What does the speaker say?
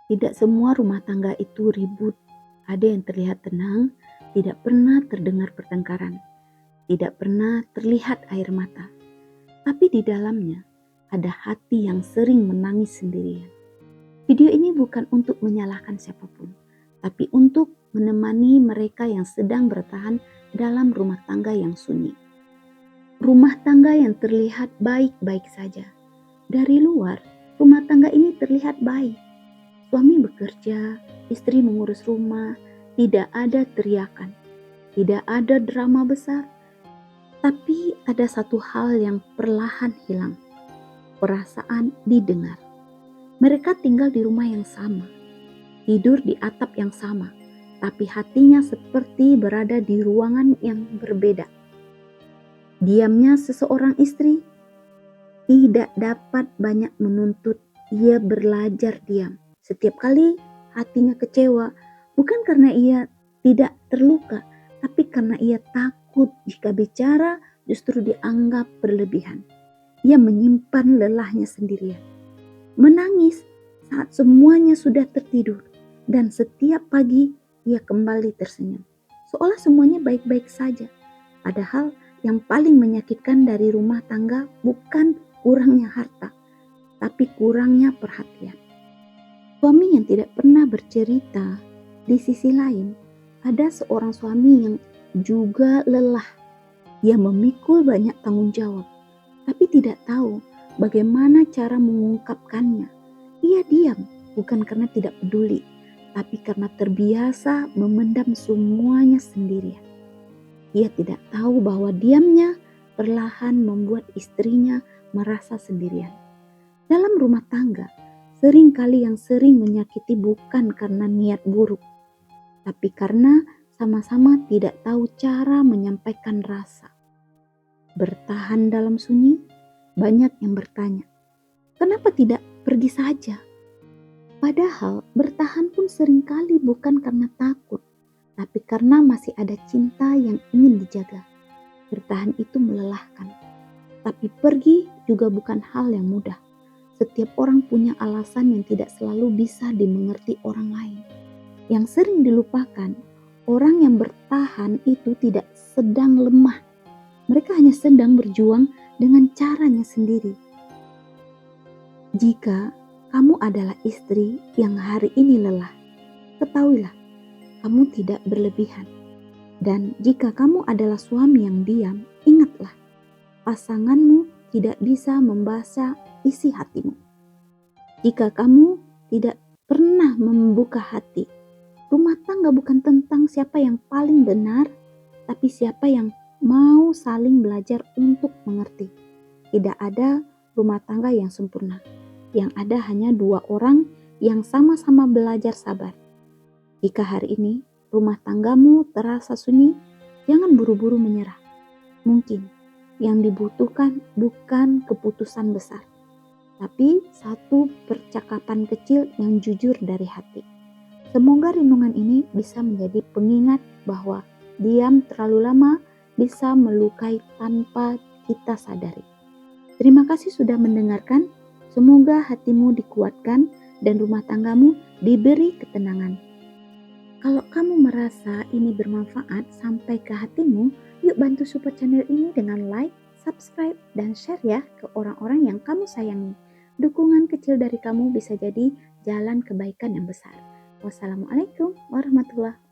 Tidak semua rumah tangga itu ribut. Ada yang terlihat tenang, tidak pernah terdengar pertengkaran, tidak pernah terlihat air mata. Tapi di dalamnya ada hati yang sering menangis sendirian. Video ini bukan untuk menyalahkan siapapun, tapi untuk menemani mereka yang sedang bertahan dalam rumah tangga yang sunyi. Rumah tangga yang terlihat baik-baik saja. Dari luar, rumah tangga ini terlihat baik. Suami bekerja, istri mengurus rumah, tidak ada teriakan, tidak ada drama besar. Tapi ada satu hal yang perlahan hilang, perasaan didengar. Mereka tinggal di rumah yang sama, tidur di atap yang sama, tapi hatinya seperti berada di ruangan yang berbeda. Diamnya seseorang istri tidak dapat banyak menuntut ia belajar diam. Setiap kali hatinya kecewa, bukan karena ia tidak terluka, tapi karena ia takut jika bicara justru dianggap berlebihan. Ia menyimpan lelahnya sendirian. Menangis saat semuanya sudah tertidur, dan setiap pagi ia kembali tersenyum. Seolah semuanya baik-baik saja. Padahal yang paling menyakitkan dari rumah tangga bukan kurangnya harta, tapi kurangnya perhatian. Suami yang tidak pernah bercerita, di sisi lain ada seorang suami yang juga lelah. Ia memikul banyak tanggung jawab, tapi tidak tahu bagaimana cara mengungkapkannya. Ia diam, bukan karena tidak peduli, tapi karena terbiasa memendam semuanya sendirian. Ia tidak tahu bahwa diamnya perlahan membuat istrinya merasa sendirian. Dalam rumah tangga, seringkali yang sering menyakiti bukan karena niat buruk, tapi karena sama-sama tidak tahu cara menyampaikan rasa. Bertahan dalam sunyi, banyak yang bertanya, kenapa tidak pergi saja? Padahal bertahan pun seringkali bukan karena takut, tapi karena masih ada cinta yang ingin dijaga. Bertahan itu melelahkan, tapi pergi juga bukan hal yang mudah. Setiap orang punya alasan yang tidak selalu bisa dimengerti orang lain. Yang sering dilupakan, orang yang bertahan itu tidak sedang lemah. Mereka hanya sedang berjuang dengan caranya sendiri. Jika kamu adalah istri yang hari ini lelah, ketahuilah kamu tidak berlebihan. Dan jika kamu adalah suami yang diam, ingatlah, pasanganmu tidak bisa membaca isi hatimu. Jika kamu tidak pernah membuka hati, rumah tangga bukan tentang siapa yang paling benar, tapi siapa yang mau saling belajar untuk mengerti. Tidak ada rumah tangga yang sempurna. Yang ada hanya dua orang yang sama-sama belajar sabar. Jika hari ini rumah tanggamu terasa sunyi, jangan buru-buru menyerah. Mungkin yang dibutuhkan bukan keputusan besar, tapi satu percakapan kecil yang jujur dari hati. Semoga renungan ini bisa menjadi pengingat bahwa diam terlalu lama bisa melukai tanpa kita sadari. Terima kasih sudah mendengarkan. Semoga hatimu dikuatkan dan rumah tanggamu diberi ketenangan. Kalau kamu merasa ini bermanfaat sampai ke hatimu, yuk bantu support channel ini dengan like, subscribe, dan share ya ke orang-orang yang kamu sayangi. Dukungan kecil dari kamu bisa jadi jalan kebaikan yang besar. Wassalamualaikum warahmatullahi wabarakatuh.